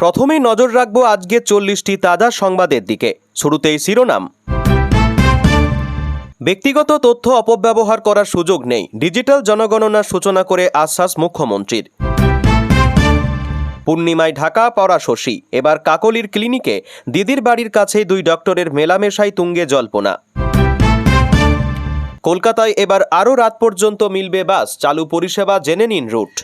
প্রথমেই নজর রাখবো আজকে 40টি তাজা সংবাদের দিকে। শুরুতেই শিরোনাম। ব্যক্তিগত তথ্য অপব্যবহার করার সুযোগ নেই, ডিজিটাল জনগণনার সূচনা করে আশ্বাস মুখ্যমন্ত্রীর। পূর্ণিমায় ঢাকা পড়া শশী, এবার কাকলির ক্লিনিকে দিদির বাড়ির কাছেই দুই ডক্টরের মেলামেশায় তুঙ্গে জল্পনা। কলকাতায় এবার আরও রাত পর্যন্ত মিলবে বাস, চালু পরিষেবা জেনে নিন রুট।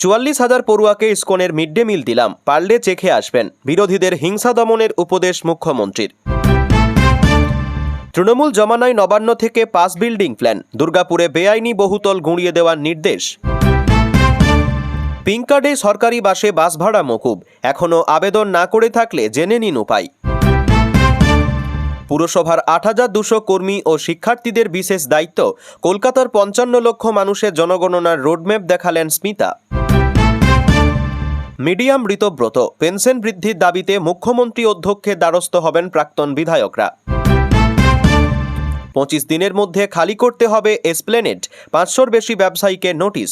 44,000 পড়ুয়াকে ইসকনের মিড ডে মিল দিলাম, পারলে চেখে আসবেন, বিরোধীদের হিংসা দমনের উপদেশ মুখ্যমন্ত্রীর। তৃণমূল জমানায় নবান্ন থেকে পাস বিল্ডিং প্ল্যান, দুর্গাপুরে বেআইনি বহুতল গুঁড়িয়ে দেওয়ার নির্দেশ। পিঙ্ক কার্ডে সরকারি বাসে বাস ভাড়া মকুব, এখনও আবেদন না করে থাকলে জেনে নিন উপায়। পুরসভার 8,200 কর্মী ও শিক্ষার্থীদের বিশেষ দায়িত্ব, কলকাতার 55 লক্ষ মানুষের জনগণনার রোডম্যাপ দেখালেন স্মিতা। মিডিয়াম ঋতব্রত, পেনশন বৃদ্ধির দাবিতে মুখ্যমন্ত্রী অধ্যক্ষের দ্বারস্থ হবেন প্রাক্তন বিধায়করা। 25 দিনের মধ্যে খালি করতে হবে এসপ্লেনেড, 500-র বেশি ব্যবসায়ীকে নোটিশ।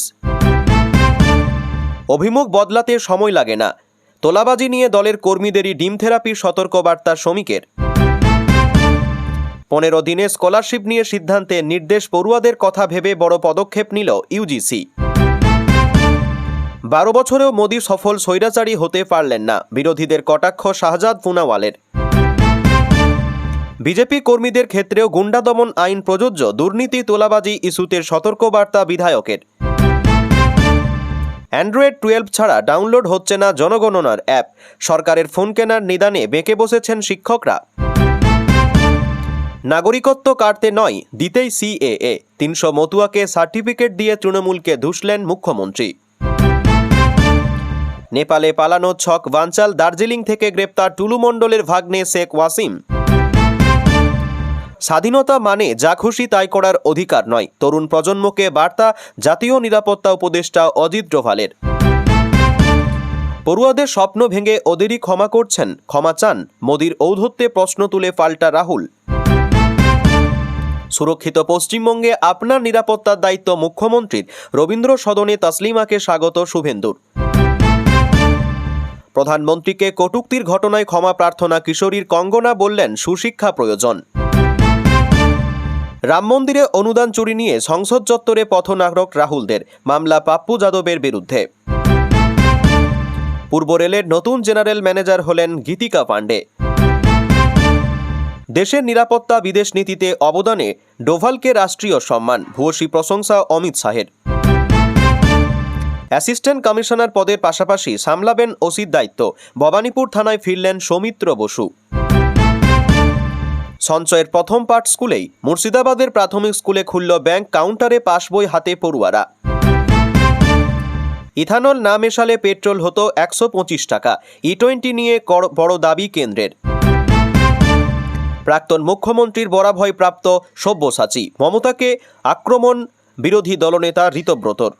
অভিমুখ বদলাতে সময় লাগে না, তোলাবাজি নিয়ে দলের কর্মীদেরই ডিম থেরাপির সতর্কবার্তা শ্রমিকের। 15 দিনে স্কলারশিপ নিয়ে সিদ্ধান্তে নির্দেশ, পড়ুয়াদের কথা ভেবে বড় পদক্ষেপ নিল ইউজিসি। 12 বছরেও মোদি সফল স্বৈরাচারী হতে পারলেন না, বিরোধীদের কটাক্ষ শাহজাদ পুনাওয়ালের। বিজেপি কর্মীদের ক্ষেত্রেও গুন্ডা দমন আইন প্রযোজ্য, দুর্নীতি তোলাবাজি ইস্যুতে সতর্কবার্তা বিধায়কের। অ্যান্ড্রয়েড 12 ছাড়া ডাউনলোড হচ্ছে না জনগণনার অ্যাপ, সরকারের ফোন কেনার নিদানে বেঁকে বসেছেন শিক্ষকরা। নাগরিকত্ব কাটতে নয়, দিতেই সিএএ, 300 মতুয়াকে সার্টিফিকেট দিয়ে তৃণমূলকে ধুসলেন মুখ্যমন্ত্রী। নেপালে পালানো ছক বানচাল, দার্জিলিং থেকে গ্রেপ্তার টুলু মণ্ডলের ভাগ্নে শেখ ওয়াসিম। স্বাধীনতা মানে যা খুশি তাই করার অধিকার নয়, তরুণ প্রজন্মকে বার্তা জাতীয় নিরাপত্তা উপদেষ্টা অজিত ডোভালের। পড়ুয়াদের স্বপ্ন ভেঙে ওদেরই ক্ষমা করছেন, ক্ষমা চান, মোদির ঔদ্ধত্যে প্রশ্ন তুলে পাল্টা রাহুল। সুরক্ষিত পশ্চিমবঙ্গে আপনার নিরাপত্তার দায়িত্ব মুখ্যমন্ত্রীর, রবীন্দ্র সদনে তাসলিমাকে স্বাগত শুভেন্দুর। প্রধানমন্ত্রীকে কটূক্তির ঘটনায় ক্ষমা প্রার্থনা কিশোরীর, কঙ্গনা বললেন সুশিক্ষা প্রয়োজন। রাম মন্দিরে অনুদান চুরি নিয়ে সংসদ চত্বরে পথনাটক রাহুলদের, মামলা পাপ্পু যাদবের বিরুদ্ধে। পূর্ব রেলের নতুন জেনারেল ম্যানেজার হলেন গীতিকা পাণ্ডে। দেশের নিরাপত্তা বিদেশ নীতিতে অবদানে ডোভালকে রাষ্ট্রীয় সম্মান, ভূয়সী প্রশংসা অমিত শাহের। অ্যাসিস্ট্যান্ট কমিশনার পদের পাশাপাশি সামলাবেন ওসির দায়িত্ব, ভবানীপুর থানায় ফিরলেন সৌমিত্র বসু। সঞ্চয়ের প্রথম পাঠ স্কুলেই, মুর্শিদাবাদের প্রাথমিক স্কুলে খুলল ব্যাংক, কাউন্টারে পাস বই হাতে পড়ুয়ারা। ইথানল না মেশালে পেট্রোল হতো 125 টাকা, E20 নিয়ে বড় দাবি কেন্দ্রের। প্রাক্তন মুখ্যমন্ত্রীর বরাভয়প্রাপ্ত সব্যসাচী, মমতাকে আক্রমণ বিরোধী দলনেতা ঋতব্রতর।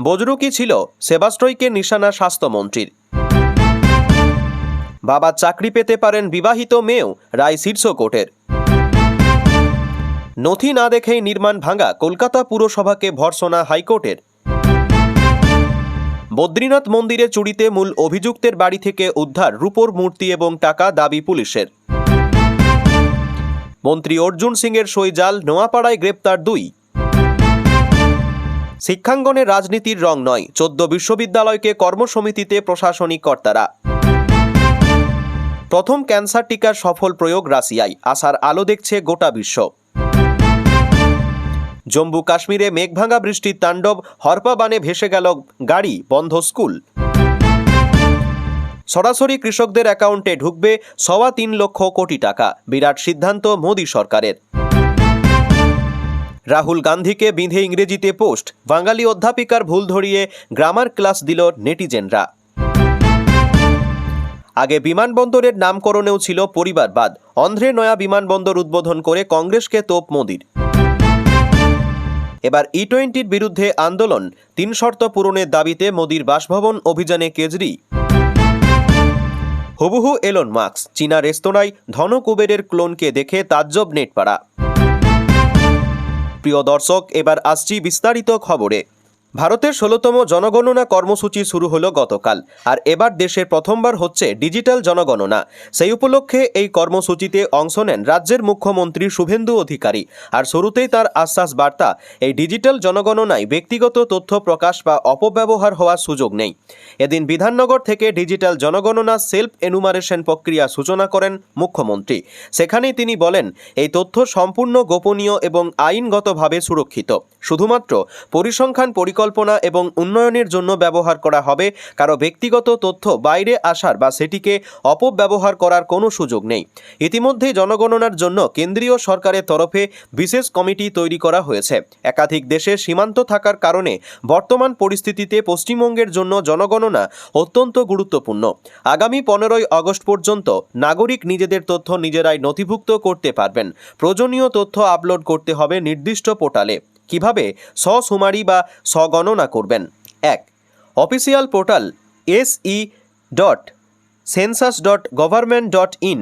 বজরুকি ছিল সেবাস্ট্রয়কে নিশানা স্বাস্থ্যমন্ত্রীর। বাবা চাকরি পেতে পারেন, বিবাহিত মেয়েও, রায় শীর্ষ কোর্টের। নথি না দেখেই নির্মাণ ভাঙা, কলকাতা পুরসভাকে ভর্ৎসনা হাইকোর্টের। বদ্রীনাথ মন্দিরে চুরিতে মূল অভিযুক্তের বাড়ি থেকে উদ্ধার রূপোর মূর্তি এবং টাকা, দাবি পুলিশের। মন্ত্রী অর্জুন সিংয়ের সই জাল, নোয়াপাড়ায় গ্রেপ্তার 2। শিক্ষাঙ্গনে রাজনীতির রং নয়, 14 বিশ্ববিদ্যালয়কে কর্মসমিতিতে প্রশাসনিক কর্তারা। প্রথম ক্যান্সার টিকার সফল প্রয়োগ রাশিয়ায়, আশার আলো দেখছে গোটা বিশ্ব। জম্মু কাশ্মীরে মেঘভাঙা বৃষ্টির তাণ্ডব, হরপা বানে ভেসে গেল গাড়ি, বন্ধ স্কুল। সরাসরি কৃষকদের অ্যাকাউন্টে ঢুকবে 3.25 লক্ষ কোটি টাকা, বিরাট সিদ্ধান্ত মোদী সরকারের। রাহুল গান্ধীকে বিঁধে ইংরেজিতে পোস্ট, বাঙালি অধ্যাপিকার ভুল ধরিয়ে গ্রামার ক্লাস দিল নেটিজেনরা। আগে বিমানবন্দরের নামকরণেও ছিল পরিবারবাদ, অন্ধ্রে নয়া বিমানবন্দর উদ্বোধন করে কংগ্রেসকে তোপ মোদির। এবার E20-র বিরুদ্ধে আন্দোলন, 3 শর্ত পূরণের দাবিতে মোদির বাসভবন অভিযানে কেজরি। হুবহু এলন মাস্ক, চীনা রেস্তোরাঁয় ধন কুবেরের ক্লোনকে দেখে তাজ্জব নেটপাড়া। প্রিয় দর্শক, এবার আসছি বিস্তারিত খবরে। ভারতের ১৬তম জনগণনা কর্মসূচি শুরু হলো গতকাল। আর এবার দেশের প্রথমবার হচ্ছে ডিজিটাল জনগণনা। সেই উপলক্ষে এই কর্মসূচিতে অংশ নেন রাজ্যের মুখ্যমন্ত্রী শুভেন্দু অধিকারী। আর শুরুতেই তার আশ্বাস বার্তা, এই ডিজিটাল জনগণনায় ব্যক্তিগত তথ্য প্রকাশ বা অপব্যবহার হওয়ার সুযোগ নেই। এদিন বিধাননগর থেকে ডিজিটাল জনগণনা সেলফ এনুমারেশন প্রক্রিয়া সূচনা করেন মুখ্যমন্ত্রী। সেখানেই তিনি বলেন, এই তথ্য সম্পূর্ণ গোপনীয় এবং আইনগতভাবে সুরক্ষিত। শুধুমাত্র পরিসংখ্যান পরিকল্পনা এবং উন্নয়নের জন্য ব্যবহার করা হবে। কারো ব্যক্তিগত তথ্য বাইরে আসার বা সেটিকে অপব্যবহার করার কোনো সুযোগ নেই। ইতিমধ্যেই জনগণনার জন্য কেন্দ্রীয় সরকারের তরফে বিশেষ কমিটি তৈরি করা হয়েছে। একাধিক দেশের সীমান্ত থাকার কারণে বর্তমান পরিস্থিতিতে পশ্চিমবঙ্গের জন্য জনগণনা অত্যন্ত গুরুত্বপূর্ণ। আগামী 15ই আগস্ট পর্যন্ত নাগরিক নিজেদের তথ্য নিজেরাই নথিভুক্ত করতে পারবেন। প্রয়োজনীয় তথ্য আপলোড করতে হবে নির্দিষ্ট পোর্টালে। কিভাবে স্বশুমারি বা স্বগণনা করবেন? 1. অফিসিয়াল পোর্টাল se.census.government.in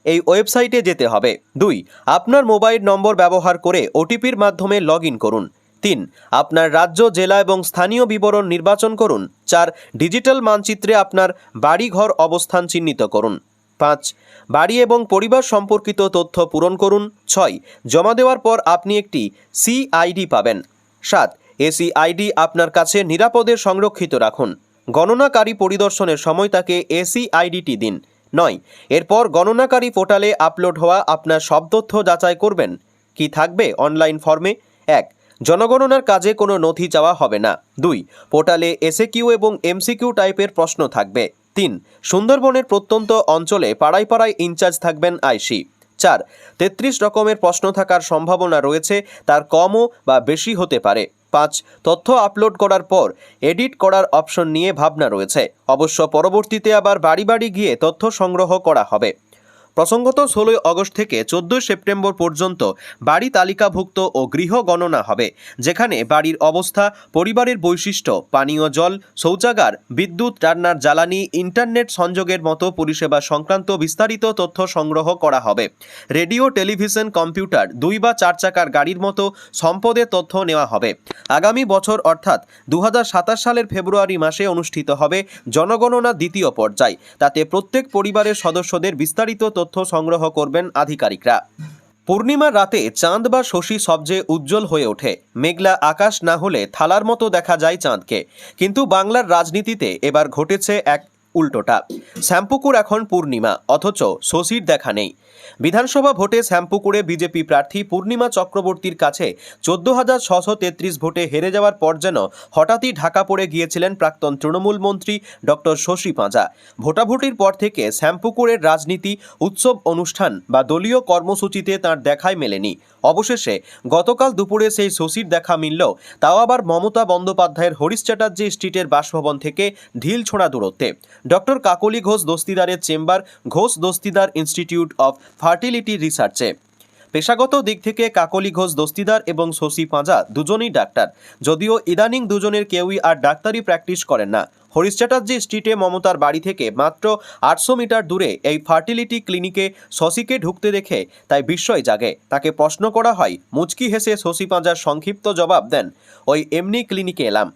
এই ওয়েবসাইটে যেতে হবে। 2. আপনার মোবাইল নম্বর ব্যবহার করে ওটিপির মাধ্যমে লগ ইন করুন। 3. আপনার রাজ্য, জেলা এবং স্থানীয় বিবরণ নির্বাচন করুন। 4. ডিজিটাল মানচিত্রে আপনার বাড়িঘর অবস্থান চিহ্নিত করুন। 5. বাড়ি এবং পরিবার সম্পর্কিত তথ্য পূরণ করুন। 6. জমা দেওয়ার পর আপনি একটি সিআইডি পাবেন। 7. এসিআইডি আপনার কাছে নিরাপদে সংরক্ষিত রাখুন। গণনাকারী পরিদর্শনের সময় তাকে এসিআইডিটি দিন। 9. এরপর গণনাকারী পোর্টালে আপলোড হওয়া আপনার সব তথ্য যাচাই করবেন। কি থাকবে অনলাইন ফর্মে? 1. জনগণনার কাজে কোনো নথি চাওয়া হবে না। 2. পোর্টালে এসএকিউ এবং এমসিকিউ টাইপের প্রশ্ন থাকবে। 3. সুন্দরবনের প্রত্যন্ত অঞ্চলে পাড়ায় পাড়ায় ইনচার্জ থাকবেন আইসি। 4. 33 রকমের প্রশ্ন থাকার সম্ভাবনা রয়েছে, তার কমও বা বেশি হতে পারে। 5. তথ্য আপলোড করার পর এডিট করার অপশন নিয়ে ভাবনা রয়েছে। অবশ্য পরবর্তীতে আবার বাড়ি বাড়ি গিয়ে তথ্য সংগ্রহ করা হবে। প্রসঙ্গত 16 আগস্ট থেকে 14 সেপ্টেম্বর পর্যন্ত বাড়ি তালিকাভুক্ত ও গৃহ গণনা হবে, যেখানে বাড়ির অবস্থা, পরিবারের বৈশিষ্ট্য, পানীয় জল, শৌচাগার, বিদ্যুৎ, রান্নার জ্বালানি, ইন্টারনেট সংযোগের মতো পরিষেবা সংক্রান্ত বিস্তারিত তথ্য সংগ্রহ করা হবে। রেডিও, টেলিভিশন, কম্পিউটার, 2 বা 4 চাকার গাড়ির মতো সম্পদের তথ্য নেওয়া হবে। আগামী বছর অর্থাৎ 2027 সালের ফেব্রুয়ারি মাসে অনুষ্ঠিত হবে জনগণনা দ্বিতীয় পর্যায়। তাতে প্রত্যেক পরিবারের সদস্যদের বিস্তারিত তথ্য সংগ্রহ করবেন আধিকারিকরা। পূর্ণিমার রাতে চাঁদ বা শশী সবচেয়ে উজ্জ্বল হয়ে ওঠে। মেঘলা আকাশ না হলে থালার মতো দেখা যায় চাঁদকে। কিন্তু বাংলার রাজনীতিতে এবার ঘটেছে এক উল্টোটা। শ্যামপুকুর এখন পূর্ণিমা, অথচ শশীর দেখা নেই। বিধানসভা ভোটে শ্যামপুকুরে বিজেপি প্রার্থী পূর্ণিমা চক্রবর্তীর কাছে 14,633 ভোটে হেরে যাওয়ার পর যেন হঠাৎই ঢাকা পড়ে গিয়েছিলেন প্রাক্তন তৃণমূল মন্ত্রী ডক্টর শশী পাঁজা। ভোটাভুটির পর থেকে শ্যামপুকুরের রাজনীতি, উৎসব অনুষ্ঠান বা দলীয় কর্মসূচিতে তাঁর দেখাই মেলেনি। অবশেষে গতকাল দুপুরে সেই শশীর দেখা মিলল, তাও আবার মমতা বন্দ্যোপাধ্যায়ের হরিশ চ্যাটার্জি স্ট্রিটের বাসভবন থেকে ঢিল ছোঁড়া দূরত্বে। ডক্টর কাকলি ঘোষ দস্তিদারের chamber Ghosh Dastidar institute of fertility রিসার্চে। পেশাগত দিক থেকে কাকলি ঘোষ দস্তিদার এবং শশী পাঁজা দুজনেই ডাক্তার, যদিও ইদানিং দুজনের কেউই আর ডাক্তারি প্র্যাকটিস করেন না। হরিশ চ্যাটার্জি স্ট্রিটে মমতার বাড়ি থেকে মাত্র 800 মিটার দূরে এই ফার্টিলিটি ক্লিনিকে শশীকে ঢুকতে দেখে তাই বিস্ময় জাগে। তাকে প্রশ্ন করা হয়, মুচকি হেসে শশী পাঁজার সংক্ষিপ্ত জবাব দেন, ওই এমনি ক্লিনিকে এলাম।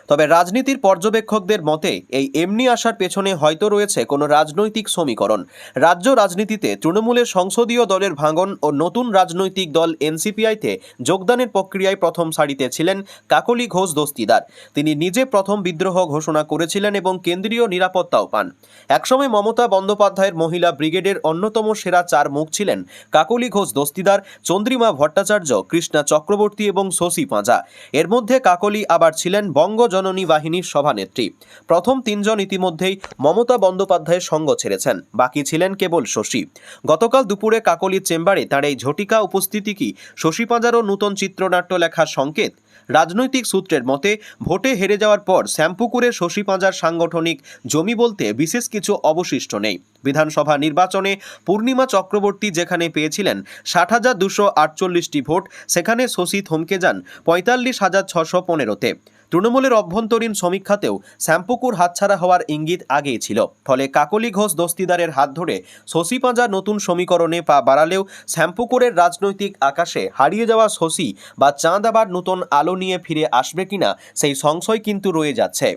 তবে রাজনীতির পর্যবেক্ষকদের মতে এই এমনি আসার পেছনে হয়তো রয়েছে কোনো রাজনৈতিক সমীকরণ। রাজ্য রাজনীতিতে তৃণমূলের সংসদীয় দলের ভাঙন ও নতুন রাজনৈতিক দল এনসিপিআইতে যোগদানের প্রক্রিয়ায় প্রথম সারিতে ছিলেন কাকলি ঘোষ দস্তিদার। তিনি নিজে প্রথম বিদ্রোহ ঘোষণা করেছিলেন এবং কেন্দ্রীয় নিরাপত্তাও পান। একসময় মমতা বন্দ্যোপাধ্যায়ের মহিলা ব্রিগেডের অন্যতম সেরা 4 মুখ ছিলেন কাকলি ঘোষ দস্তিদার, চন্দ্রিমা ভট্টাচার্য, কৃষ্ণা চক্রবর্তী এবং শশী পাঁজা। এর মধ্যে কাকলি আবার ছিলেন বঙ্গ জননী বাহিনীর সভানেত্রী। প্রথম 3 জন ইতিমধ্যেই মমতা বন্দ্যোপাধ্যায়ের সঙ্গ ছেড়েছেন, বাকি ছিলেন কেবল শশী। গতকাল দুপুরে কাকলির চেম্বারে তাঁর এই ঝটিকা উপস্থিতি কি শশী পাঁজারও নূতন চিত্রনাট্য লেখার সংকেত? রাজনৈতিক সূত্রের মতে ভোটে হেরে যাওয়ার পর শ্যামপুকুরে শশী পাঁজার সাংগঠনিক জমি বলতে বিশেষ কিছু অবশিষ্ট নেই। বিধানসভা নির্বাচনে পূর্ণিমা চক্রবর্তী যেখানে পেয়েছিলেন 60,248টি ভোট, সেখানে শশী থমকে যান 45,615-তে। তৃণমূলের অভ্যন্তরীণ সমীক্ষাতেও শ্যামপুকুর হাতছাড়া হওয়ার ইঙ্গিত আগেই ছিল। ফলে কাকলি ঘোষ দস্তিদারের হাত ধরে শশী পাঁজা নতুন সমীকরণে পা বাড়ালেও শ্যামপুকুরের রাজনৈতিক আকাশে হারিয়ে যাওয়া শশী বা চাঁদ আবার নতুন আলো নিয়ে ফিরে আসবে কিনা সেই সংশয় কিন্তু রয়ে যাচ্ছে।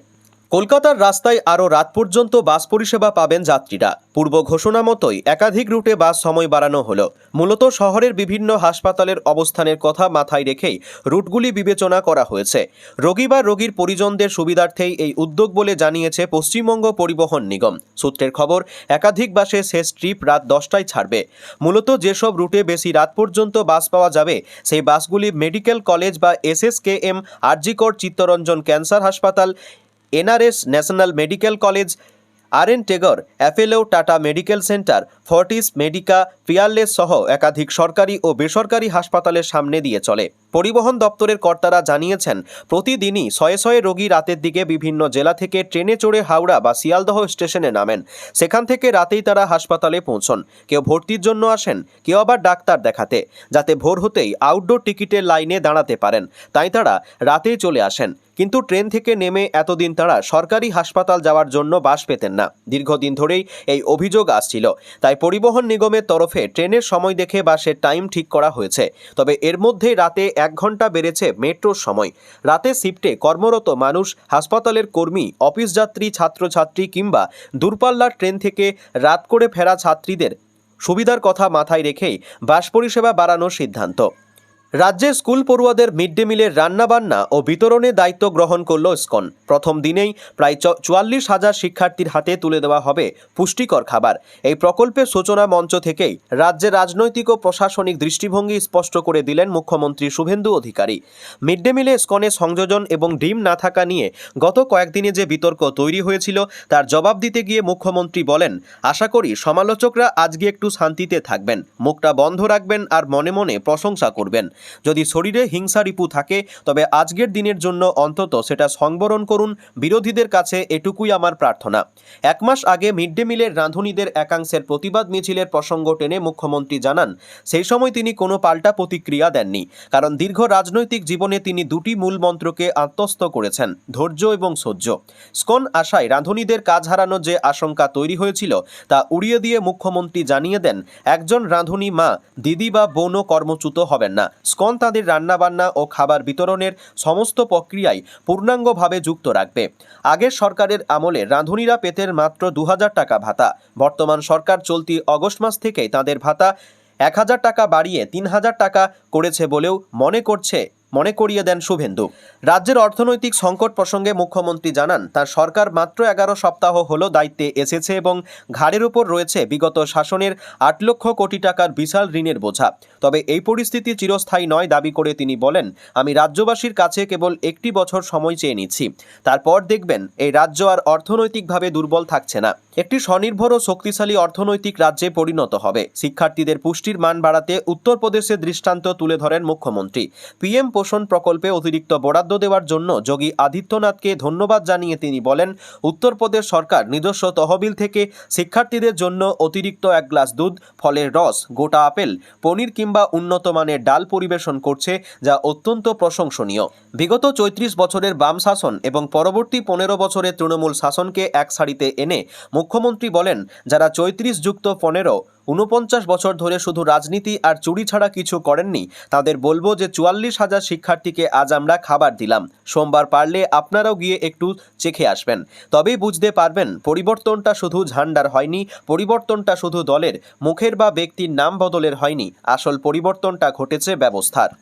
কলকাতার রাস্তায় আরও রাত পর্যন্ত বাস পরিষেবা পাবেন যাত্রীরা। পূর্ব ঘোষণা মতোই একাধিক রুটে বাস সময় বাড়ানো হলো। মূলত শহরের বিভিন্ন হাসপাতালের অবস্থানের কথা মাথায় রেখেই রুটগুলি বিবেচনা করা হয়েছে। রোগী বা রোগীর পরিজনদের সুবিধার্থেই এই উদ্যোগ বলে জানিয়েছে পশ্চিমবঙ্গ পরিবহন নিগম। সূত্রের খবর, একাধিক বাসে শেষ ট্রিপ রাত 10টায় ছাড়বে। মূলত যেসব রুটে বেশি রাত পর্যন্ত বাস পাওয়া যাবে সেই বাসগুলি মেডিকেল কলেজ বা SSKM, RG Kar Chittaranjan cancer হাসপাতাল, NRS national medical college, RN Tagore, Apollo, Tata medical centre, Fortis Medica, Peerless সহ একাধিক সরকারি ও বেসরকারি হাসপাতালের সামনে দিয়ে চলে। পরিবহন দপ্তরের কর্তারা জানিয়েছেন, প্রতিদিনই শয়ে শয়ে রোগী রাতের দিকে বিভিন্ন জেলা থেকে ট্রেনে চড়ে হাওড়া বা শিয়ালদহ স্টেশনে নামেন। সেখান থেকে রাতেই তারা হাসপাতালে পৌঁছন। কেউ ভর্তির জন্য আসেন, কেউ আবার ডাক্তার দেখাতে, যাতে ভোর হতেই আউটডোর টিকিটের লাইনে দাঁড়াতে পারেন। তাই তারা রাতেই চলে আসেন। কিন্তু ট্রেন থেকে নেমে এতদিন তারা সরকারি হাসপাতাল যাওয়ার জন্য বাস পেতেন না। দীর্ঘদিন ধরেই এই অভিযোগ আসছিল। তাই পরিবহন নিগমের তরফে ট্রেনের সময় দেখে বাসের টাইম ঠিক করা হয়েছে। তবে এর মধ্যেই রাতে 1 ঘন্টা বেড়েছে মেট্রোর সময়। রাতে শিফটে কর্মরত মানুষ, হাসপাতালের কর্মী, অফিস যাত্রী, ছাত্রছাত্রী কিংবা দূরপাল্লার ট্রেন থেকে রাত করে ফেরা ছাত্রীদের সুবিধার কথা মাথায় রেখেই বাস পরিষেবা বাড়ানোর সিদ্ধান্ত। রাজ্যে স্কুল পড়ুয়াদের মিড ডে মিলের রান্নাবান্না ও বিতরণের দায়িত্ব গ্রহণ করল ইসকন। প্রথম দিনেই প্রায় 44,000 শিক্ষার্থীর হাতে তুলে দেওয়া হবে পুষ্টিকর খাবার। এই প্রকল্পের সূচনা মঞ্চ থেকেই রাজ্যের রাজনৈতিক ও প্রশাসনিক দৃষ্টিভঙ্গি স্পষ্ট করে দিলেন মুখ্যমন্ত্রী শুভেন্দু অধিকারী। মিড ডে মিলে ইসকনের সংযোজন এবং ডিম না থাকা নিয়ে গত কয়েকদিনে যে বিতর্ক তৈরি হয়েছিল তার জবাব দিতে গিয়ে মুখ্যমন্ত্রী বলেন, আশা করি সমালোচকরা আজকে একটু শান্তিতে থাকবেন, মুখটা বন্ধ রাখবেন আর মনে মনে প্রশংসা করবেন। যদি শরীরে হিংসা রিপু থাকে তবে আজকের দিনের জন্য অন্তত সেটা সংবরণ করুন। বিরোধীদের কাছে এটুকুই আমার প্রার্থনা। 1 মাস আগে মিড ডে মিলের রাঁধুনিদের একাংশের প্রতিবাদ মিছিলের প্রসঙ্গ টেনে মুখ্যমন্ত্রী জানান, সেই সময় তিনি কোনো পাল্টা প্রতিক্রিয়া দেননি। কারণ দীর্ঘ রাজনৈতিক জীবনে তিনি 2টি মূল মন্ত্রকে আত্মস্থ করেছেন, ধৈর্য এবং সহ্য। ইসকন আশায় রাঁধুনিদের কাজ হারানোর যে আশঙ্কা তৈরি হয়েছিল তা উড়িয়ে দিয়ে মুখ্যমন্ত্রী জানিয়ে দেন, একজন রাঁধুনি মা, দিদি বা বোনও কর্মচ্যুত হবেন না। ইসকন তাদের রান্নাবান্না ও খাবার বিতরণের সমস্ত প্রক্রিয়ায় পূর্ণাঙ্গভাবে যুক্ত রাখবে। আগের সরকারের আমলে রাঁধুনিরা পেতেন মাত্র 2,000 টাকা ভাতা। বর্তমান সরকার চলতি অগস্ট মাস থেকেই তাদের ভাতা 1,000 টাকা বাড়িয়ে 3,000 টাকা করেছে বলেও মনে করিয়ে দেন শুভেন্দু। রাজ্যের অর্থনৈতিক সংকট প্রসঙ্গে মুখ্যমন্ত্রী জানান, তার সরকার মাত্র 11 সপ্তাহ হলো দায়িত্বে এসেছে এবং ঘাড়ের উপর রয়েছে বিগত শাসনের 8 লক্ষ কোটি টাকার বিশাল ঋণের বোঝা। তবে এই পরিস্থিতি চিরস্থায়ী নয় দাবি করে তিনি বলেন, আমি রাজ্যবাসীর কাছে কেবল 1টি বছর সময় চেয়ে নিচ্ছি। তারপর দেখবেন এই রাজ্য আর অর্থনৈতিকভাবে দুর্বল থাকছে না, একটি স্বনির্ভর ও শক্তিশালী অর্থনৈতিক রাজ্যে পরিণত হবে। শিক্ষার্থীদের পুষ্টির মান বাড়াতে উত্তরপ্রদেশের দৃষ্টান্ত তুলে ধরেন মুখ্যমন্ত্রী। PM পোষণ প্রকল্পে অতিরিক্ত বরাদ্দ দেওয়ার জন্য যোগী আদিত্যনাথকে ধন্যবাদ জানিয়ে তিনি বলেন, উত্তরপ্রদেশ সরকার নিজস্ব তহবিল থেকে শিক্ষার্থীদের জন্য অতিরিক্ত 1 গ্লাস দুধ, ফলের রস, গোটা আপেল, পনির কিংবা উন্নত মানের ডাল পরিবেশন করছে, যা অত্যন্ত প্রশংসনীয়। বিগত 34 বছরের বাম শাসন এবং পরবর্তী 15 বছরের তৃণমূল শাসনকে এক সারিতে এনে মুখ্যমন্ত্রী বলেন, যারা 34+15 49 বছর ধরে শুধু রাজনীতি আর চুরি ছাড়া কিছু করেননি, তাদের বলবো যে 44,000 শিক্ষার্থীকে আজ আমরা খাবার দিলাম। সোমবার পারলে আপনারাও গিয়ে একটু চেখে আসবেন, তবেই বুঝতে পারবেন পরিবর্তনটা শুধু ঝান্ডার হয়নি, পরিবর্তনটা শুধু দলের মুখের বা ব্যক্তির নাম বদলের হয়নি, আসল পরিবর্তনটা ঘটেছে ব্যবস্থার।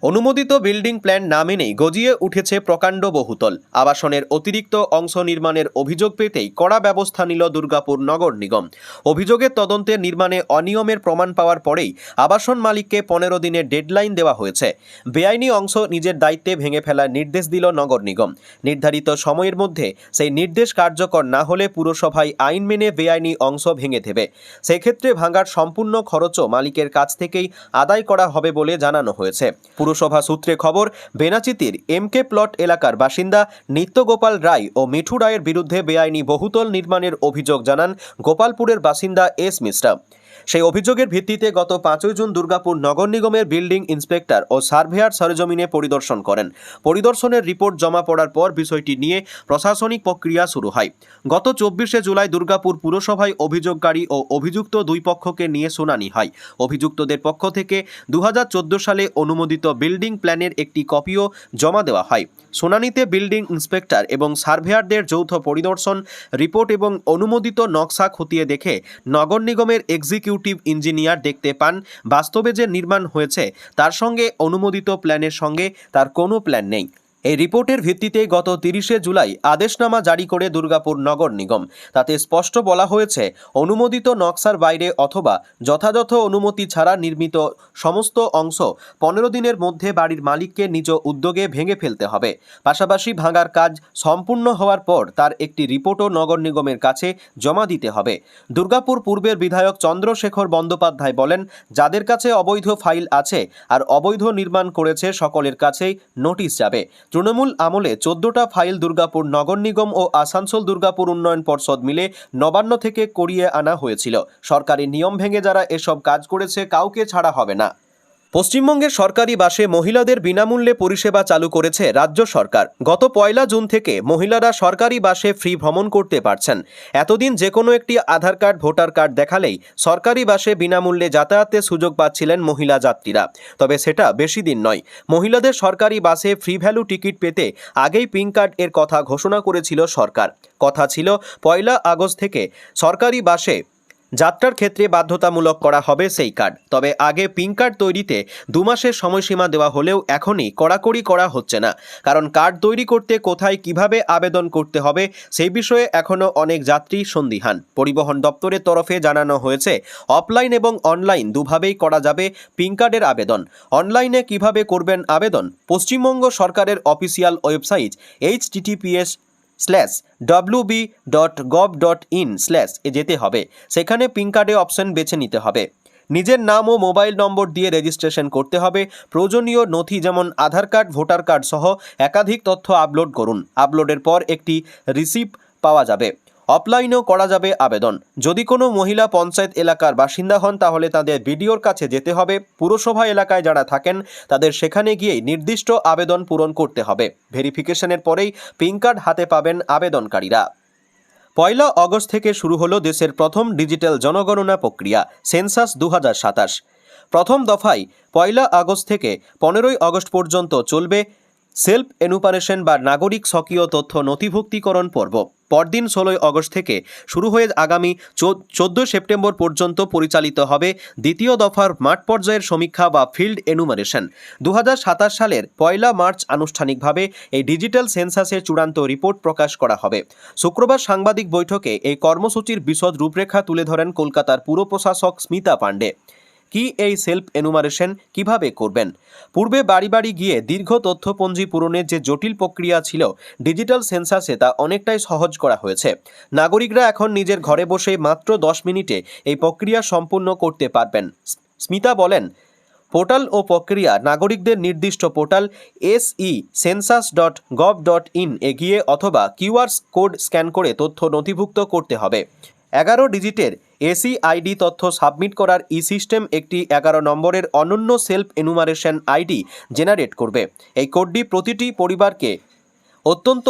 অনুমোদিত বিল্ডিং প্ল্যান না মেনেই গজিয়ে উঠেছে প্রকাণ্ড বহুতল। আবাসনের অতিরিক্ত অংশ নির্মাণের অভিযোগ পেতেই কড়া ব্যবস্থা নিল দুর্গাপুর নগর নিগম। অভিযোগের তদন্তে নির্মাণে অনিয়মের প্রমাণ পাওয়ার পরেই আবাসন মালিককে 15 দিনের ডেডলাইন দেওয়া হয়েছে। বেআইনি অংশ নিজের দায়িত্বে ভেঙে ফেলার নির্দেশ দিল নগর নিগম। নির্ধারিত সময়ের মধ্যে সেই নির্দেশ কার্যকর না হলে পুরসভায় আইন মেনে বেআইনি অংশ ভেঙে দেবে। সেক্ষেত্রে ভাঙার সম্পূর্ণ খরচও মালিকের কাছ থেকেই আদায় করা হবে বলে জানানো হয়েছে। পুরসভা সূত্রে খবর, বেনাচিতির এমকে প্লট এলাকার বাসিন্দা নিত্যগোপাল রায় ও মিঠু রায়ের বিরুদ্ধে বেআইনি বহুতল নির্মাণের অভিযোগ জানান গোপালপুরের বাসিন্দা এস মিশ্রা। সেই অভিযোগের ভিত্তিতে গত 5 জুন দুর্গাপুর নগর নিগমের বিল্ডিং ইন্সপেক্টর ও সার্ভেয়ার সরেজমিনে পরিদর্শন করেন। পরিদর্শনের রিপোর্ট জমা পড়ার পর বিষয়টি নিয়ে প্রশাসনিক প্রক্রিয়া শুরু হয়। গত 24 জুলাই দুর্গাপুর পুরসভায় অভিযোগকারী ও অভিযুক্ত দুই পক্ষকে নিয়ে শুনানি হয়। অভিযুক্তদের পক্ষ থেকে 2014 সালে অনুমোদিত বিল্ডিং প্ল্যানের একটি কপিও জমা দেওয়া হয়। শুনানিতে বিল্ডিং ইন্সপেক্টর এবং সার্ভেয়ারদের যৌথ পরিদর্শন রিপোর্ট এবং অনুমোদিত নকশা খতিয়ে দেখে নগর নিগমের এক্সিকিউটিভ ইঞ্জিনিয়ার দেখতে পান বাস্তবে যে নির্মাণ হয়েছে তার সঙ্গে অনুমোদিত প্ল্যানের সঙ্গে তার কোনো প্ল্যান নেই। এই রিপোর্টের ভিত্তিতে গত 30 জুলাই আদেশনামা জারি করে দুর্গাপুর নগর নিগম। তাতে স্পষ্ট বলা হয়েছে, অনুমোদিত নকশার বাইরে অথবা যথাযথ অনুমতি ছাড়া নির্মিত সমস্ত অংশ 15 দিনের মধ্যে বাড়ির মালিককে নিজ উদ্যোগে ভেঙে ফেলতে হবে। পাশাপাশি ভাঙার কাজ সম্পূর্ণ হওয়ার পর তার একটি রিপোর্টও নগর নিগমের কাছে জমা দিতে হবে। দুর্গাপুর পূর্বের বিধায়ক চন্দ্রশেখর বন্দ্যোপাধ্যায় বলেন, যাদের কাছে অবৈধ ফাইল আছে আর অবৈধ নির্মাণ করেছে সকলের কাছেই নোটিশ যাবে। তৃণমূল আমলে 14টা ফাইল দুর্গাপুর নগর নিগম ও আসানসোল দুর্গাপুর উন্নয়ন পর্ষদ মিলে নবান্ন থেকে করিয়ে আনা হয়েছিল। সরকারি নিয়ম ভেঙে যারা এসব কাজ করেছে কাউকে ছাড়া হবে না। পশ্চিমবঙ্গের সরকারি বাসে মহিলাদের বিনামূল্যে পরিষেবা চালু করেছে রাজ্য সরকার। গত 1 জুন থেকে মহিলারা সরকারি বাসে ফ্রি ভ্রমণ করতে পারছেন। এতদিন যে কোনো একটি আধার কার্ড, ভোটার কার্ড দেখালেই সরকারি বাসে বিনামূল্যে যাতায়াতের সুযোগ পাচ্ছিলেন মহিলা যাত্রীরা। তবে সেটা বেশি দিন নয়। মহিলাদের সরকারি বাসে ফ্রি ভ্যালু টিকিট পেতে আগেই পিঙ্ক কার্ড এর কথা ঘোষণা করেছিল সরকার। কথা ছিল 1 আগস্ট থেকে সরকারি বাসে যাত্রার ক্ষেত্রে বাধ্যতামূলক করা হবে সেই কার্ড। তবে আগে পিঙ্ক কার্ড তৈরিতে 2 মাসের সময়সীমা দেওয়া হলেও এখনই কড়াকড়ি করা হচ্ছে না। কারণ কার্ড তৈরি করতে কোথায় কিভাবে আবেদন করতে হবে সেই বিষয়ে এখনও অনেক যাত্রী সন্দিহান। পরিবহন দপ্তরের তরফে জানানো হয়েছে, অফলাইন এবং অনলাইন দুভাবেই করা যাবে পিঙ্ক কার্ডের আবেদন। অনলাইনে কিভাবে করবেন আবেদন? পশ্চিমবঙ্গ সরকারের অফিসিয়াল ওয়েবসাইট https:/wb.gov.in/ এ যেতে হবে। সেখানে পিঙ্ক কার্ডে অপশন বেছে নিতে হবে। নিজের নাম ও মোবাইল নম্বর দিয়ে রেজিস্ট্রেশন করতে হবে। প্রয়োজনীয় নথি যেমন আধার কার্ড, ভোটার কার্ড সহ একাধিক তথ্য আপলোড করুন। আপলোডের পর একটি রিসিপ্ট পাওয়া যাবে। অফলাইনেও করা যাবে আবেদন। যদি কোনো মহিলা পঞ্চায়েত এলাকার বাসিন্দা হন তাহলে তাদের বিডিওর কাছে যেতে হবে। পুরসভা এলাকায় যারা থাকেন তাদের সেখানে গিয়েই নির্দিষ্ট আবেদন পূরণ করতে হবে। ভেরিফিকেশনের পরেই পিঙ্ক কার্ড হাতে পাবেন আবেদনকারীরা। 1 আগস্ট থেকে শুরু হলো দেশের প্রথম ডিজিটাল জনগণনা প্রক্রিয়া সেন্সাস 2027। প্রথম দফায় 1 আগস্ট থেকে 15 আগস্ট পর্যন্ত চলবে সেলফ এনুপারেশন বা নাগরিক স্বকীয় তথ্য নথিভুক্তিকরণ পর্ব। পরদিন 16 আগস্ট থেকে শুরু হয়ে আগামী 14 সেপ্টেম্বর পর্যন্ত পরিচালিত হবে দ্বিতীয় দফার মাঠ পর্যায়ের সমীক্ষা বা ফিল্ড এনুমারেশন। 2027 সালের 1 মার্চ আনুষ্ঠানিকভাবে এই ডিজিটাল সেন্সাসের চূড়ান্ত রিপোর্ট প্রকাশ করা হবে। শুক্রবার সাংবাদিক বৈঠকে এই কর্মসূচির বিশদ রূপরেখা তুলে ধরেন কলকাতার পুর প্রশাসক স্মিতা পাণ্ডে। কি এই সেলফ এনুমারেশন কিভাবে করবেন? পূর্বে বাড়ি বাড়ি গিয়ে দীর্ঘ তথ্যপঞ্জি পূরণের যে জটিল প্রক্রিয়া ছিল, ডিজিটাল সেন্সাসে তা অনেকটাই সহজ করা হয়েছে। নাগরিকরা এখন নিজের ঘরে বসে মাত্র 10 মিনিটে এই প্রক্রিয়া সম্পূর্ণ করতে পারবেন। স্মিতা বলেন, পোর্টাল ও প্রক্রিয়া নাগরিকদের নির্দিষ্ট পোর্টাল se-census.gov.in এ গিয়ে অথবা কিউআর কোড স্ক্যান করে তথ্য নথিভুক্ত করতে হবে। 11 ডিজিটের এসিআইডি তথ্য সাবমিট করার সিস্টেম একটি 11 নম্বরের অনন্য সেলফ এনুমারেশন আইডি জেনারেট করবে। এই কোডটি প্রতিটি পরিবারকে অত্যন্ত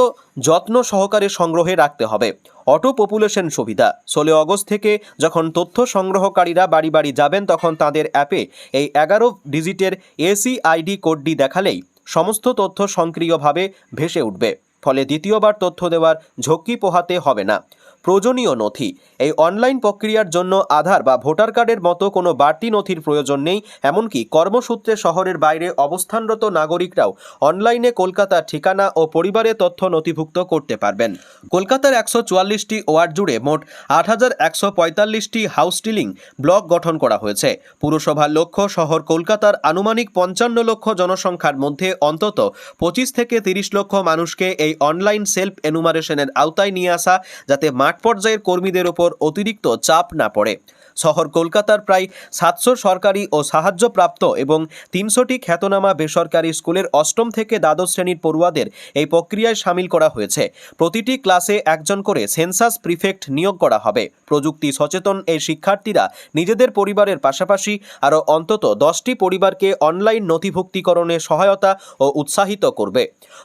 যত্ন সহকারে সংগ্রহে রাখতে হবে। অটো পপুলেশন সুবিধা 16 আগস্ট থেকে যখন তথ্য সংগ্রহকারীরা বাড়ি বাড়ি যাবেন তখন তাদের অ্যাপে এই 11 ডিজিটের এসিআইডি কোডটি দেখালেই সমস্ত তথ্য সক্রিয়ভাবে ভেসে উঠবে। ফলে দ্বিতীয়বার তথ্য দেওয়ার ঝক্কি পোহাতে হবে না। প্রয়োজনীয় নথি, এই অনলাইন প্রক্রিয়ার জন্য আধার বা ভোটার কার্ডের মতো কোনো বাড়তি নথির প্রয়োজন নেই। এমনকি কর্মসূত্রে শহরের বাইরে অবস্থানরত নাগরিকরাও অনলাইনে কলকাতার ঠিকানা ও পরিবারের তথ্য নথিভুক্ত করতে পারবেন। কলকাতার 144টি ওয়ার্ড জুড়ে মোট 8145টি হাউস ডিলিং ব্লক গঠন করা হয়েছে। পুরসভার লক্ষ্য শহর কলকাতার আনুমানিক 55 লক্ষ জনসংখ্যার মধ্যে অন্তত 25 থেকে 30 লক্ষ মানুষকে এই অনলাইন সেলফ এনুমারেশনের আওতায় নিয়ে আসা, যাতে মাঠ পর্যায়ের কর্মীদের ওপর অতিরিক্ত চাপ না পড়ে। শহর কলকাতার প্রায় 700 সরকারি ও সাহায্যপ্রাপ্ত এবং 300টি খ্যাতনামা বেসরকারি স্কুলের অষ্টম থেকে দ্বাদশ শ্রেণীর পড়ুয়াদের এই প্রক্রিয়ায় সামিল করা হয়েছে। প্রতিটি ক্লাসে একজন করে সেন্সাস প্রিফেক্ট নিয়োগ করা হবে। প্রযুক্তি সচেতন এই শিক্ষার্থীরা নিজেদের পরিবারের পাশাপাশি আরও অন্তত 10টি পরিবারকে অনলাইন নথিভুক্তিকরণে সহায়তা ও উৎসাহিত করবে।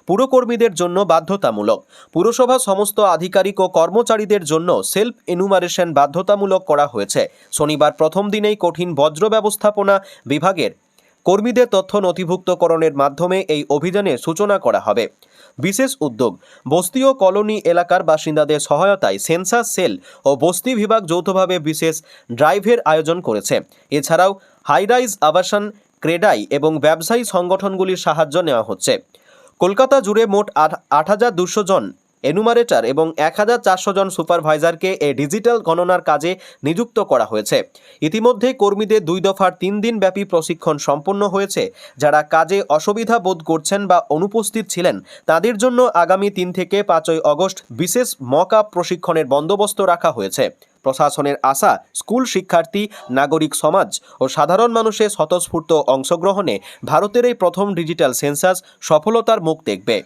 পুরকর্মীদের জন্য বাধ্যতামূলক। পুরসভা সমস্ত আধিকারিক ও কর্মচারীদের জন্য সেলফ এনুমারেশন বাধ্যতামূলক করা হয়েছে। শনিবার প্রথম দিনেই কঠিন বজ্র ব্যবস্থাপনা বিভাগের কর্মীদের তথ্য নথিভুক্তকরণের মাধ্যমে এই অভিযানের সূচনা করা হবে। বিশেষ উদ্যোগ, বস্তি ও কলোনি এলাকার বাসিন্দাদের সহায়তায় সেন্সাস সেল ও বস্তি বিভাগ যৌথভাবে বিশেষ ড্রাইভের আয়োজন করেছে। এছাড়াও হাইরাইজ আবাসন, ক্রেডাই এবং ব্যবসায়ী সংগঠনগুলির সাহায্য নেওয়া হচ্ছে। কলকাতা জুড়ে মোট 8,200 জন এনুমারেটর এবং 1,400 জন সুপারভাইজারকে এই ডিজিটাল গণনার কাজে নিযুক্ত করা হয়েছে। ইতিমধ্যে কর্মীদের 2 দফার 3 দিন ব্যাপী প্রশিক্ষণ সম্পন্ন হয়েছে। যারা কাজে অসুবিধা বোধ করছেন বা অনুপস্থিত ছিলেন তাদের জন্য আগামী 3 থেকে 5 আগস্ট বিশেষ মক আপ প্রশিক্ষণের বন্দোবস্ত রাখা হয়েছে। প্রশাসনের আশা, স্কুল শিক্ষার্থী, নাগরিক সমাজ ও সাধারণ মানুষের স্বতঃস্ফূর্ত অংশগ্রহণে ভারতের এই প্রথম ডিজিটাল সেন্সাস সফলতার মুখ দেখবে।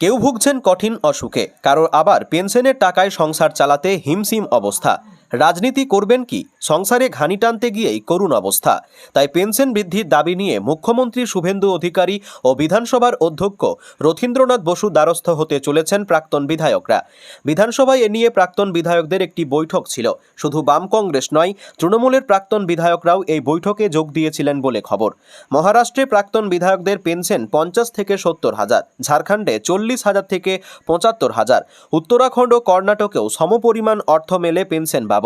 কেউ ভুগছেন কঠিন অসুখে, কারোর আবার পেনশনের টাকায় সংসার চালাতে হিমশিম অবস্থা। রাজনীতি করবেন কি? সংসারে ঘানি টানতে গিয়েই করুণ অবস্থা। তাই পেনশন বৃদ্ধির দাবি নিয়ে মুখ্যমন্ত্রী শুভেন্দু অধিকারী ও বিধানসভার অধ্যক্ষ রথীন্দ্রনাথ বসু দ্বারস্থ হতে চলেছেন প্রাক্তন বিধায়করা। বিধানসভায় এ নিয়ে প্রাক্তন বিধায়কদের একটি বৈঠক ছিল। শুধু বাম কংগ্রেস নয়, তৃণমূলের প্রাক্তন বিধায়করাও এই বৈঠকে যোগ দিয়েছিলেন বলে খবর। মহারাষ্ট্রে প্রাক্তন বিধায়কদের পেনশন 50 থেকে 70 হাজার, ঝাড়খণ্ডে 40,000 থেকে 75,000, উত্তরাখণ্ড ও কর্ণাটকেও সমপরিমাণ অর্থ মেলে পেনশন বাবদ।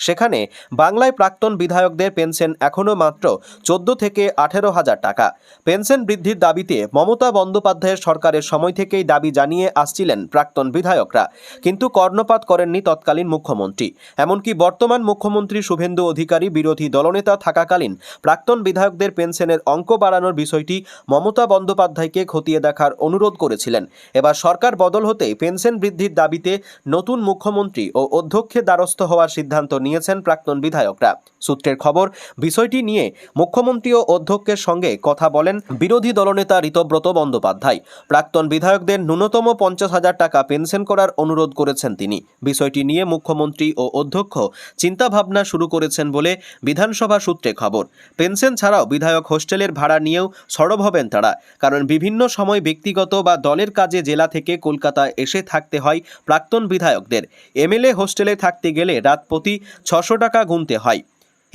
সেখানে বাংলায় প্রাক্তন বিধায়কদের পেনশন এখনও মাত্র 14 থেকে 18,000 টাকা। পেনশন বৃদ্ধির দাবিতে মমতা বন্দ্যোপাধ্যায়ের সরকারের সময় থেকেই দাবি জানিয়ে আসছিলেন প্রাক্তন বিধায়করা, কিন্তু কর্ণপাত করেননি তৎকালীন মুখ্যমন্ত্রী। এমনকি বর্তমান মুখ্যমন্ত্রী শুভেন্দু অধিকারী বিরোধী দলনেতা থাকাকালীন প্রাক্তন বিধায়কদের পেনশনের অঙ্ক বাড়ানোর বিষয়টি মমতা বন্দ্যোপাধ্যায়কে খতিয়ে দেখার অনুরোধ করেছিলেন। এবার সরকার বদল হতেই পেনশন বৃদ্ধির দাবিতে নতুন মুখ্যমন্ত্রী ও অধ্যক্ষের দ্বারস্থ হওয়ার সিদ্ধান্ত নিয়েছেন প্রাক্তন বিধায়করা। সূত্রের খবর, বিষয়টি নিয়ে মুখ্যমন্ত্রী ও অধ্যক্ষের সঙ্গে কথা বলেন বিরোধী দলনেতা ঋতব্রত বন্দ্যোপাধ্যায়। প্রাক্তন বিধায়কদের ন্যূনতম 50,000 টাকা পেনশন করার অনুরোধ করেছেন তিনি। বিষয়টি নিয়ে মুখ্যমন্ত্রী ও অধ্যক্ষ চিন্তাভাবনা শুরু করেছেন বলে বিধানসভা সূত্রে খবর। পেনশন ছাড়াও বিধায়ক হোস্টেলের ভাড়া নিয়েও সরব হবেন তারা, কারণ বিভিন্ন সময় ব্যক্তিগত বা দলের কাজে জেলা থেকে কলকাতায় এসে থাকতে হয় প্রাক্তন বিধায়কদের। এমএলএ হোস্টেলে থাকতে গেলে রাত প্রতি 600 টাকা গুনতে হয়।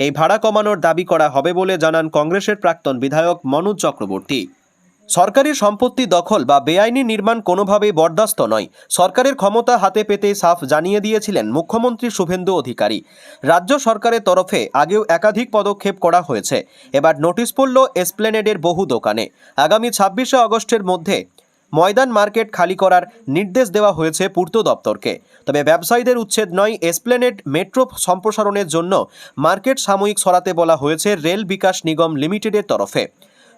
এই ভাড়া কমানোর দাবি করা হবে বলে জানান কংগ্রেসের প্রাক্তন বিধায়ক মনোজ চক্রবর্তী। সরকারি সম্পত্তি দখল বা বেআইনি নির্মাণ কোনোভাবেই বরদাস্ত নয়। সরকারের ক্ষমতা হাতে পেতেই সাফ জানিয়ে দিয়েছিলেন মুখ্যমন্ত্রী শুভেন্দু অধিকারী। রাজ্য সরকারের তরফে আগেও একাধিক পদক্ষেপ করা হয়েছে। এবার নোটিশ পড়ল এসপ্ল্যানেডের বহু দোকানে। আগামী 26শে আগস্টের মধ্যে ময়দান মার্কেট খালি করার নির্দেশ দেওয়া হয়েছে পূর্ত দপ্তরকে। তবে ব্যবসায়ীদের উচ্ছেদ নয়, এসপ্ল্যানেড মেট্রো সম্প্রসারণের জন্য মার্কেট সাময়িক সরাতে বলা হয়েছে রেল বিকাশ নিগম লিমিটেডের তরফে।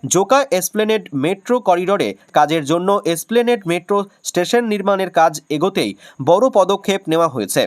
জোকা এসপ্ল্যানেড মেট্রো করিডোরে কাজের জন্য এসপ্ল্যানেড মেট্রো স্টেশন নির্মাণের কাজ এগোতেই বড় পদক্ষেপ নেওয়া হয়েছে।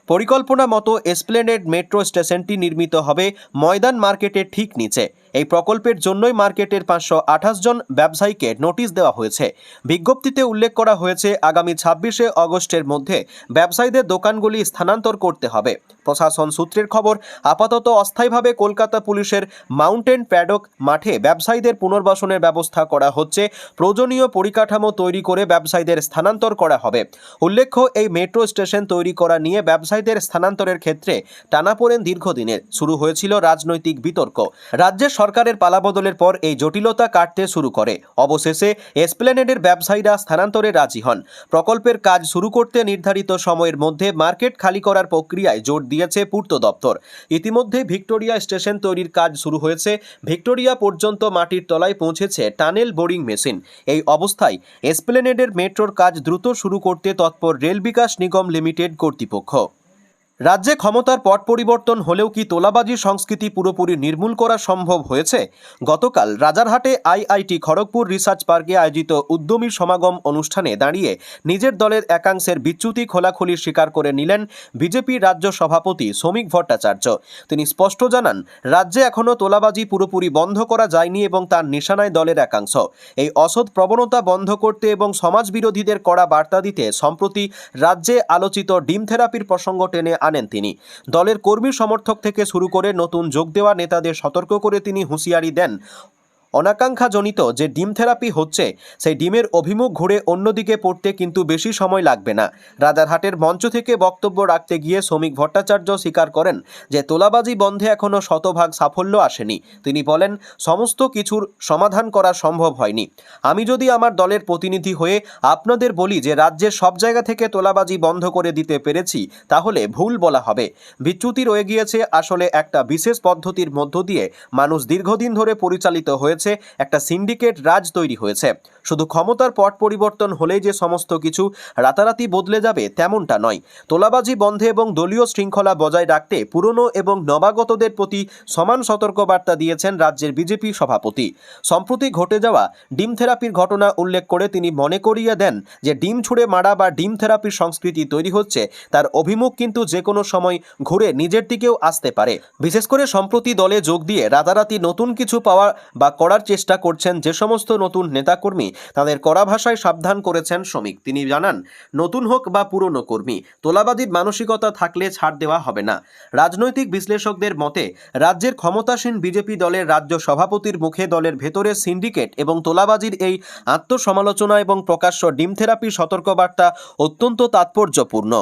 পরিকল্পনা মতো এসপ্ল্যানেড মেট্রো স্টেশনটি নির্মিত হবে ময়দান মার্কেটের ঠিক নিচে। এই প্রকল্পের জন্যই মার্কেটের 528 জন ব্যবসায়ীকে নোটিশ দেওয়া হয়েছে। বিজ্ঞপ্তিতে উল্লেখ করা হয়েছে আগামী 26শে আগস্টের মধ্যে ব্যবসায়ীদের দোকানগুলি স্থানান্তর করতে হবে। প্রশাসন সূত্রের খবর, আপাতত অস্থায়ীভাবে কলকাতা পুলিশের মাউন্টেন প্যাডক মাঠে ব্যবসায়ীদের পুনর্বাসনের ব্যবস্থা করা হচ্ছে। প্রয়োজনীয় পরিকাঠামো তৈরি করে ব্যবসায়ীদের স্থানান্তর করা হবে। উল্লেখ্য, এই মেট্রো স্টেশন তৈরি করা নিয়ে ব্যবসায়ীদের স্থানান্তরের ক্ষেত্রে টানাপোড়েন দীর্ঘদিনের। শুরু হয়েছিল রাজনৈতিক বিতর্ক। রাজ্যের সরকারের পালাবদলের পর এই জটিলতা কাটতে শুরু করে। অবশেষে এসপ্ল্যানেডের ব্যবসায়ীরা স্থানান্তরে রাজি হন। প্রকল্পের কাজ শুরু করতে নির্ধারিত সময়ের মধ্যে মার্কেট খালি করার প্রক্রিয়ায় জোর দিয়েছে পূর্ত দপ্তর। ইতিমধ্যে ভিক্টোরিয়া স্টেশন তৈরির কাজ শুরু হয়েছে। ভিক্টোরিয়া পর্যন্ত মাটির তলায় পৌঁছেছে টানেল বোরিং মেশিন। এই অবস্থায় এসপ্ল্যানেডের মেট্রোর কাজ দ্রুত শুরু করতে তৎপর রেল বিকাশ নিগম লিমিটেড কর্তৃপক্ষ। রাজ্যে ক্ষমতার পট পরিবর্তন হলেও কি তোলাবাজি সংস্কৃতি পুরোপুরি নির্মূল করা সম্ভব হয়েছে? গতকাল রাজারহাটে আইআইটি খড়গপুর রিসার্চ পার্কে আয়োজিত উদ্যমী সমাগম অনুষ্ঠানে দাঁড়িয়ে নিজের দলের একাংশের বিচ্যুতি খোলাখুলি স্বীকার করে নিলেন বিজেপির রাজ্য সভাপতি শ্রমিক ভট্টাচার্য। তিনি স্পষ্ট জানান, রাজ্যে এখনও তোলাবাজি পুরোপুরি বন্ধ করা যায়নি এবং তার নিশানায় দলের একাংশ। এই অসৎ প্রবণতা বন্ধ করতে এবং সমাজবিরোধীদের কড়া বার্তা দিতে সম্প্রতি রাজ্যে আলোচিত ডিম থেরাপির প্রসঙ্গ টেনে আনেন তিনি। দলের কর্মী সমর্থক থেকে শুরু করে নতুন যোগ দেওয়া নেতাদের সতর্ক করে তিনি হুঁশিয়ারি দেন, অনাকাঙ্ক্ষাজনিত যে ডিম থেরাপি হচ্ছে সেই ডিমের অভিমুখ ঘুরে অন্যদিকে পড়তে কিন্তু বেশি সময় লাগবে না। রাজারহাটের মঞ্চ থেকে বক্তব্য রাখতে গিয়ে শ্রমিক ভট্টাচার্য স্বীকার করেন যে তোলাবাজি বন্ধে এখনও শতভাগ সাফল্য আসেনি। তিনি বলেন, সমস্ত কিছুর সমাধান করা সম্ভব হয়নি। আমি যদি আমার দলের প্রতিনিধি হয়ে আপনাদের বলি যে রাজ্যের সব জায়গা থেকে তোলাবাজি বন্ধ করে দিতে পেরেছি, তাহলে ভুল বলা হবে। বিচ্যুতি রয়ে গিয়েছে আসলে একটা বিশেষ পদ্ধতির মধ্য দিয়ে মানুষ দীর্ঘদিন ধরে পরিচালিত হয়েছে, একটা সিন্ডিকেট রাজ তৈরি হয়েছে। শুধু ক্ষমতার পট পরিবর্তন হলেই যে সমস্ত কিছু রাতারাতি বদলে যাবে তেমনটা নয়। তোলাবাজি বন্ধে এবং দলীয় শৃঙ্খলা বজায় রাখতে পুরনো এবং নবাগতদের প্রতি সমান সতর্কবার্তা দিয়েছেন রাজ্যের বিজেপি সভাপতি। সম্প্রতি ঘটে যাওয়া ডিম থেরাপির ঘটনা উল্লেখ করে তিনি মনে করিয়ে দেন যে ডিম ছুঁড়ে মারা বা ডিম থেরাপির সংস্কৃতি তৈরি হচ্ছে, তার অভিমুখ কিন্তু যে কোনো সময় ঘুরে নিজের দিকেও আসতে পারে। বিশেষ করে সম্প্রতি দলে যোগ দিয়ে রাতারাতি নতুন কিছু পাওয়া বা করার চেষ্টা করছেন যে সমস্ত নতুন নেতাকর্মী, তাদের কড়া ভাষায় সাবধান করেছেন শ্রমিক। তিনি জানান, নতুন হোক বা পুরনো কর্মী, তোলাবাজির মানসিকতা থাকলে ছাড় দেওয়া হবে না। রাজনৈতিক বিশ্লেষকদের মতে রাজ্যের ক্ষমতাসীন বিজেপি দলের রাজ্য সভাপতির মুখে দলের ভেতরে সিন্ডিকেট এবং তোলাবাজির এই আত্মসমালোচনা এবং প্রকাশ্য ডিম থেরাপি সতর্কবার্তা অত্যন্ত তাৎপর্যপূর্ণ।